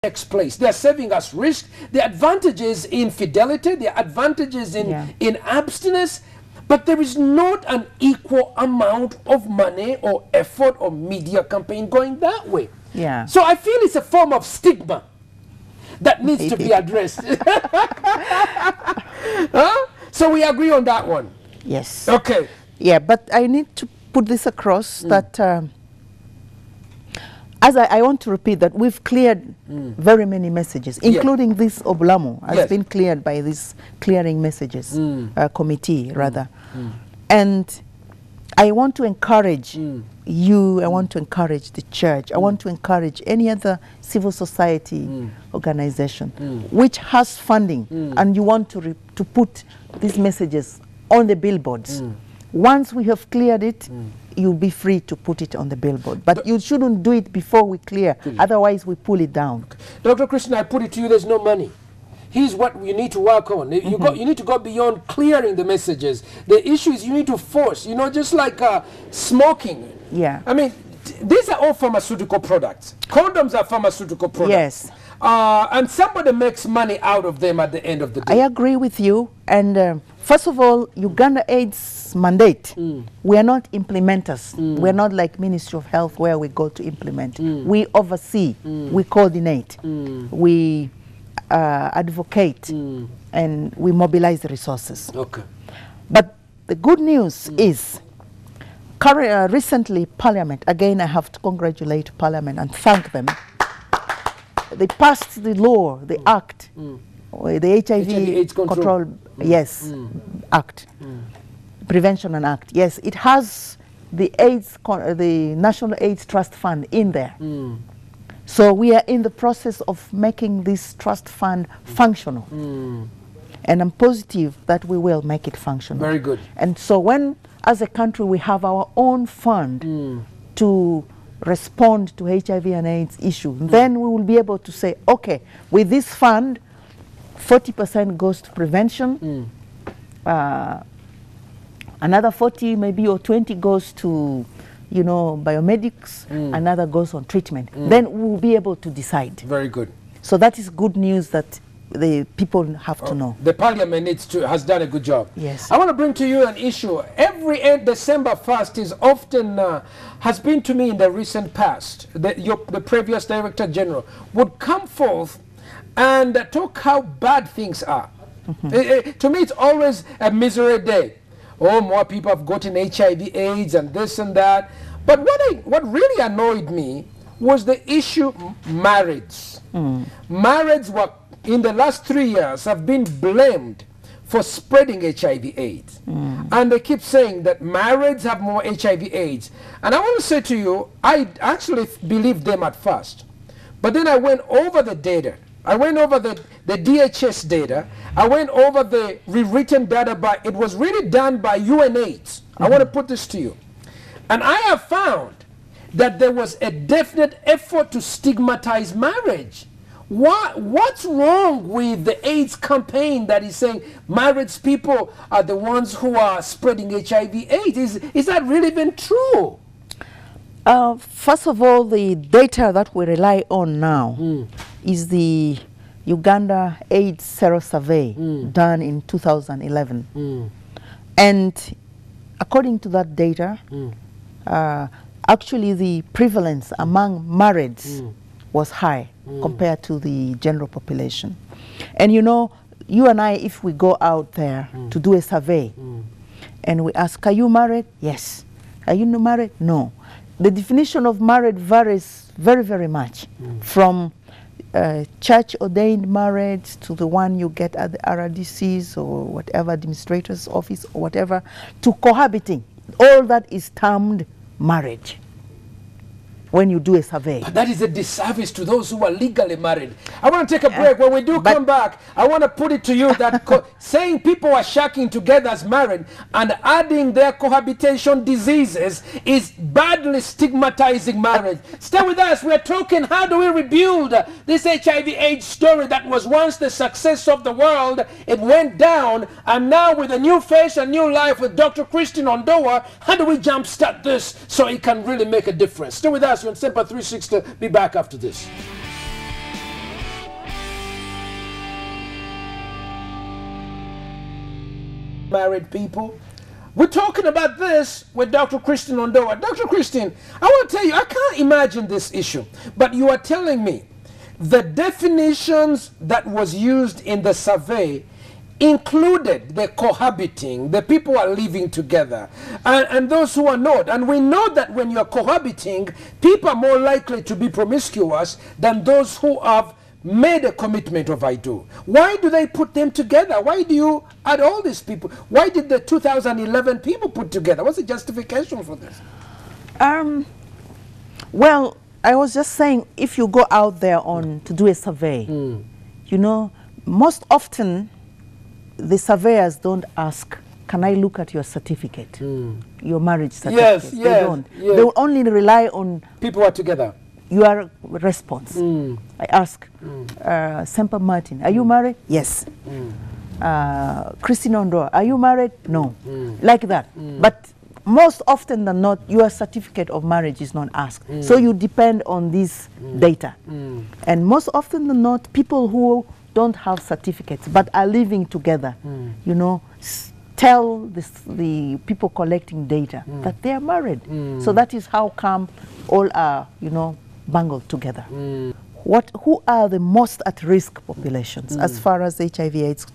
next place. They're saving us risk. The advantages in fidelity, the advantages in abstinence, but there is not an equal amount of money or effort or media campaign going that way. Yeah. So I feel it's a form of stigma that needs to be addressed. Huh? So we agree on that one. Yes. Okay. Yeah, but I need to put this across that as I want to repeat that we've cleared very many messages, including this Oblamu has been cleared by this clearing messages committee, rather. And I want to encourage you, I want to encourage the church, I want to encourage any other civil society organization which has funding and you want to put these messages on the billboards. Once we have cleared it, you'll be free to put it on the billboard. But you shouldn't do it before we clear, otherwise we pull it down. Okay. Dr. Christian, I put it to you, there's no money. Here's what you need to work on. You need to go beyond clearing the messages. The issue is you need to force, you know, just like smoking. Yeah. I mean, these are all pharmaceutical products. Condoms are pharmaceutical products. Yes. And somebody makes money out of them at the end of the day. I agree with you. And first of all, Uganda AIDS mandate, we are not implementers. We're not like Ministry of Health where we go to implement. We oversee, we coordinate, we advocate, and we mobilize the resources. Okay. But the good news is, recently Parliament, again I have to congratulate Parliament and thank them, they passed the law, the act, the HIV control Act, Prevention and Act. Yes, it has the the National AIDS Trust Fund in there. So we are in the process of making this trust fund functional. And I'm positive that we will make it functional. Very good. And so when, as a country, we have our own fund to respond to HIV and AIDS issue, then we will be able to say, okay, with this fund, 40% goes to prevention, another 40 maybe or 20 goes to, you know, biomedics, another goes on treatment. Then we will be able to decide. Very good. So that is good news that the people have to know. The Parliament has done a good job. Yes. I want to bring to you an issue. Every December 1st is often, has been to me in the recent past, the previous Director General would come forth and talk how bad things are. To me, it's always a misery day. Oh, more people have gotten HIV, AIDS, and this and that. But what really annoyed me was the issue marrieds. Marrieds were, in the last 3 years, have been blamed for spreading HIV AIDS. And they keep saying that marrieds have more HIV AIDS. And I want to say to you, I actually believed them at first. But then I went over the data. I went over the DHS data. I went over the rewritten data by, it was really done by UNAIDS. I want to put this to you. And I have found that there was a definite effort to stigmatize marriage. What's wrong with the AIDS campaign that is saying married people are the ones who are spreading HIV/AIDS? Is that really even true? First of all, the data that we rely on now is the Uganda AIDS Sero Survey done in 2011. And according to that data, actually the prevalence among marrieds was high compared to the general population. And you know, you and I, if we go out there to do a survey and we ask, are you married? Yes. Are you not married? No. The definition of married varies very, very much from church-ordained marriage to the one you get at the RDCs or whatever, administrator's office or whatever, to cohabiting. All that is termed marriage when you do a survey. But that is a disservice to those who are legally married. I want to take a break. When we do come back, I want to put it to you that saying people are shacking together as married and adding their cohabitation diseases is badly stigmatizing marriage. Stay with us. We're talking, how do we rebuild this HIV/AIDS story that was once the success of the world? It went down, and now with a new face and new life with Dr. Ondoa, how do we jumpstart this so it can really make a difference? Stay with us on Ssempa 360. Be back after this. married people. We're talking about this with Dr. Christine Ondoa. Dr. Christine, I want to tell you, I can't imagine this issue, but you are telling me the definitions that was used in the survey included the cohabiting, the people are living together, and those who are not. And we know that when you're cohabiting, people are more likely to be promiscuous than those who have made a commitment of I do. Why do they put them together? Why do you add all these people? Why did the 2011 people put together? What's the justification for this? Well, I was just saying, if you go out there to do a survey, you know, most often the surveyors don't ask, can I look at your certificate, your marriage certificate? Yes, they yes, don't. yes. They will only rely on People are together. your response. I ask, Ssempa Martin, are you married? Yes. Christine Ondoa, are you married? No. Like that. But most often than not, your certificate of marriage is not asked. So you depend on this data. And most often than not, people who don't have certificates but are living together, you know, tell the people collecting data that they are married. So that is how come all are, you know, bungled together. Who are the most at risk populations as far as HIV/AIDS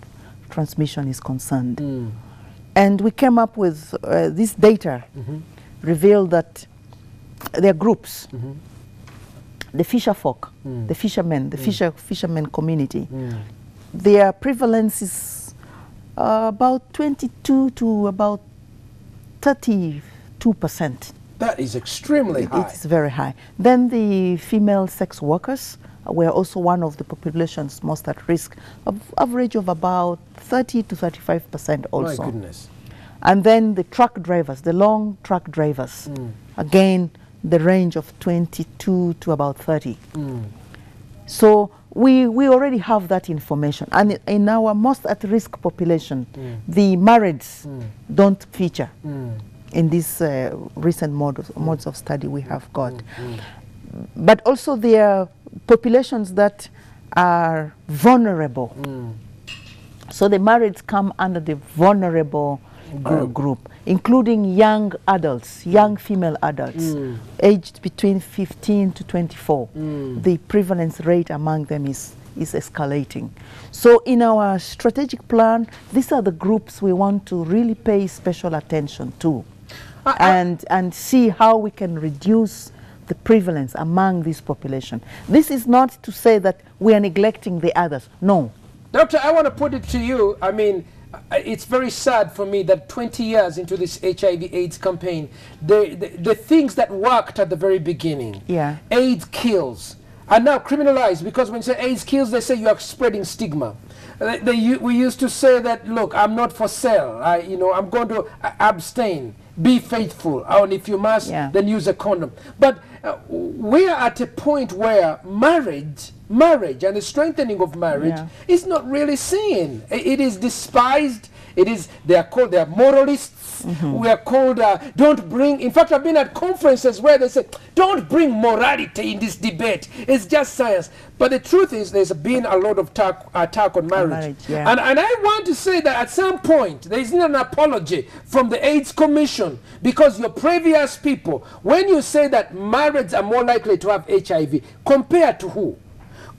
transmission is concerned? And we came up with this data revealed that there are groups. The fisher folk, the fishermen, the fishermen community, their prevalence is about 22 to about 32%. That is extremely high. It is very high. Then the female sex workers were also one of the populations most at risk, of average of about 30 to 35% also. My goodness. And then the truck drivers, the long truck drivers, again, the range of 22 to about 30. So we already have that information. And in our most at-risk population, the marrieds don't feature in this recent modes of study we have got. But also there are populations that are vulnerable. So the marrieds come under the vulnerable group, including young adults, young female adults, aged between 15 to 24. The prevalence rate among them is escalating. So in our strategic plan, these are the groups we want to really pay special attention to, and see how we can reduce the prevalence among this population. This is not to say that we are neglecting the others. No. Doctor, I want to put it to you. I mean, it's very sad for me that 20 years into this HIV/AIDS campaign, the things that worked at the very beginning, AIDS kills, are now criminalized, because when you say AIDS kills, they say you are spreading stigma. We used to say that, look, I'm not for sale. I'm going to abstain. Be faithful. And if you must, then use a condom. But we are at a point where marriage and the strengthening of marriage is not really seen. It is despised. They are moralists. We are called, don't bring, in fact, I've been at conferences where they say, don't bring morality in this debate. It's just science. But the truth is, there's been a lot of attack on marriage. And I want to say that at some point, there is an apology from the AIDS Commission, because your previous people, when you say that marrieds are more likely to have HIV, compared to who?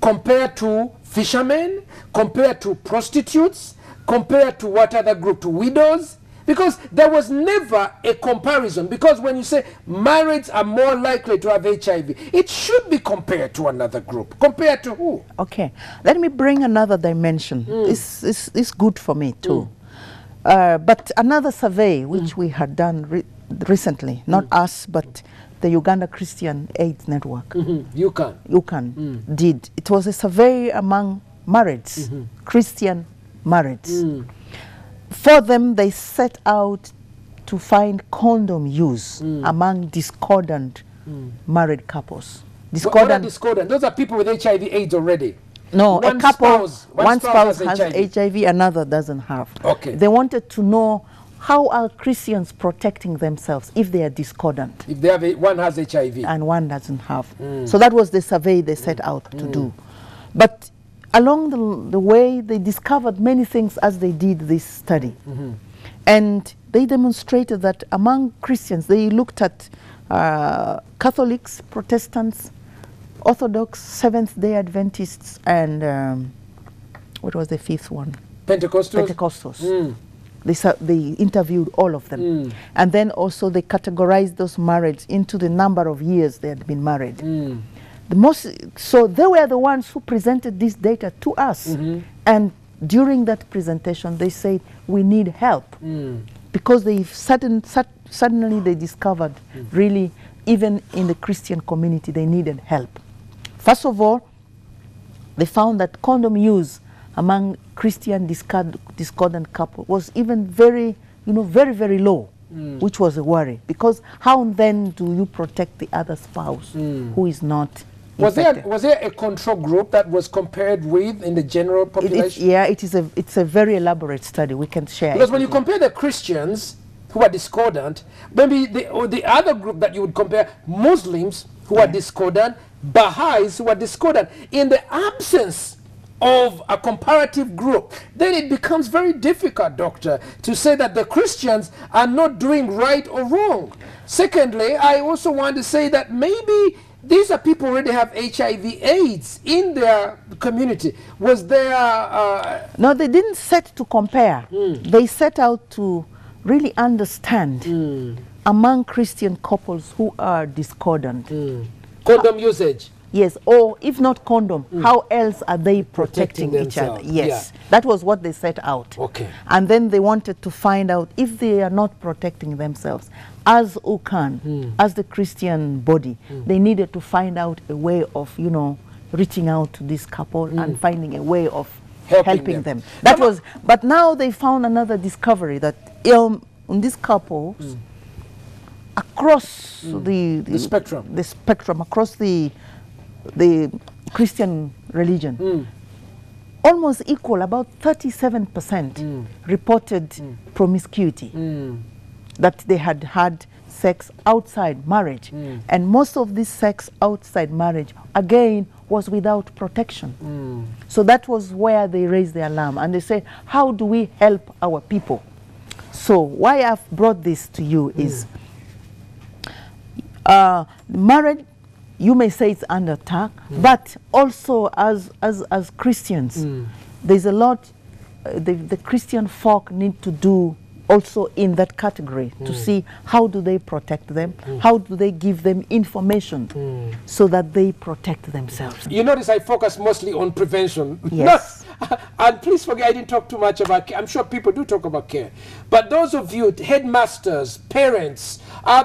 Compared to fishermen? Compared to prostitutes? Compared to what other group? To widows? Because there was never a comparison. Because when you say marrieds are more likely to have HIV, it should be compared to another group. Compared to who? Okay. Let me bring another dimension. It's good for me too. But another survey which we had done recently, not us, but the Uganda Christian AIDS Network. UCAN did. It was a survey among marrieds, Christian marrieds. For them, they set out to find condom use among discordant married couples. What are discordant? Those are people with HIV/AIDS already. No, one a couple, one spouse has has HIV, another doesn't have. Okay. They wanted to know, how are Christians protecting themselves if they are discordant? If they have one has HIV. And one doesn't have. So that was the survey they set out to do. But along the way, they discovered many things as they did this study. And they demonstrated that among Christians, they looked at Catholics, Protestants, Orthodox, Seventh-day Adventists, and what was the fifth one? Pentecostals. Pentecostals. They interviewed all of them. And then also they categorized those marrieds into the number of years they had been married. So they were the ones who presented this data to us. And during that presentation, they said, we need help. Because they suddenly they discovered, really, even in the Christian community, they needed help. First of all, they found that condom use among Christian discordant couple was even very, very low, which was a worry. Because how then do you protect the other spouse who is not infected? Was there a control group that was compared with in the general population? It's a very elaborate study. We can share because it when you compare the Christians who are discordant, maybe the other group that you would compare, Muslims who are discordant, Baha'is who are discordant, in the absence of a comparative group, then it becomes very difficult, doctor, to say that the Christians are not doing right or wrong. Secondly, I also want to say that maybe these are people who already have HIV/AIDS in their community. Was there... No, they didn't set to compare. They set out to really understand among Christian couples who are discordant. Condom usage. Yes, or if not condom, how else are they protecting each other? Yes, that was what they set out. Okay. And then they wanted to find out if they are not protecting themselves. As UCAN, as the Christian body, they needed to find out a way of, reaching out to this couple and finding a way of helping them. That was, but now they found another discovery that in these couples, across the spectrum, across the Christian religion, almost equal, about 37% reported promiscuity, that they had had sex outside marriage. And most of this sex outside marriage, again, was without protection. So that was where they raised the alarm. And they said, how do we help our people? So why I've brought this to you is marriage, you may say it's under attack, but also as Christians, there's a lot the Christian folk need to do also in that category to see how do they protect them, how do they give them information so that they protect themselves. You notice I focus mostly on prevention. Yes. And please forget I didn't talk too much about care. I'm sure people do talk about care. But those of you, headmasters, parents,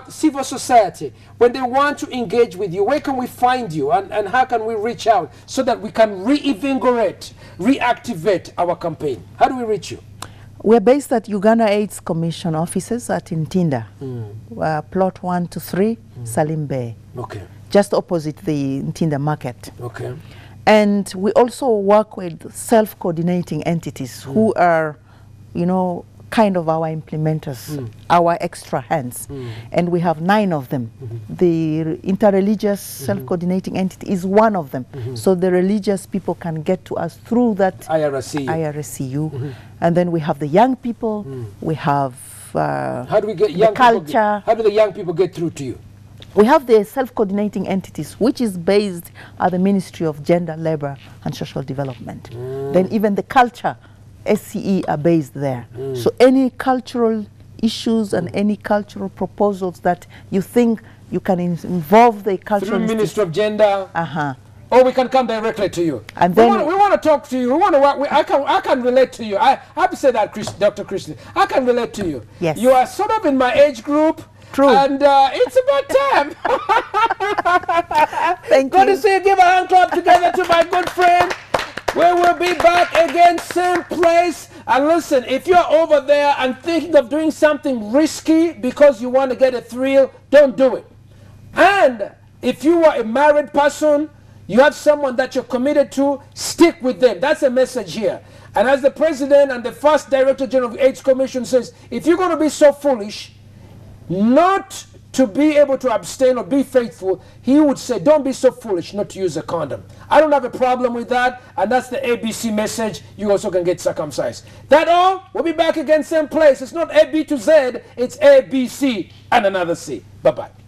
civil society, when they want to engage with you, where can we find you and how can we reach out so that we can reinvigorate, reactivate our campaign? How do we reach you? We're based at Uganda AIDS Commission offices at Ntinda, plot 1 to 3, Salim Bay. Okay. Just opposite the Ntinda market. Okay. And we also work with self-coordinating entities who are, kind of our implementers, our extra hands. And we have 9 of them. The interreligious self-coordinating entity is one of them. So the religious people can get to us through that IRSCU. And then we have the young people, we have how do we get young culture. How do the young people get through to you? We have the self-coordinating entities, which is based at the Ministry of Gender, Labor and Social Development. Then even the culture, SCE, are based there. So any cultural issues and any cultural proposals that you think you can involve the cultural... Through Ministry of Gender? Or we can come directly to you. And then we want to talk to you. We want to work. I can relate to you. I have to say that, Dr. Christian. I can relate to you. Yes. You are sort of in my age group. True. And it's about time. Thank Good you. to see you. Give a hand clap together to my good friend. We will be back again, same place. And listen, if you're over there and thinking of doing something risky because you want to get a thrill, don't do it. And if you are a married person, you have someone that you're committed to, stick with them. That's a message here. And as the president and the first director general of the AIDS Commission says, if you're going to be so foolish not to be able to abstain or be faithful, he would say, don't be so foolish not to use a condom. I don't have a problem with that, and that's the ABC message. You also can get circumcised. That all? We'll be back again, same place. It's not A, B to Z, it's A, B, C, and another C. Bye-bye.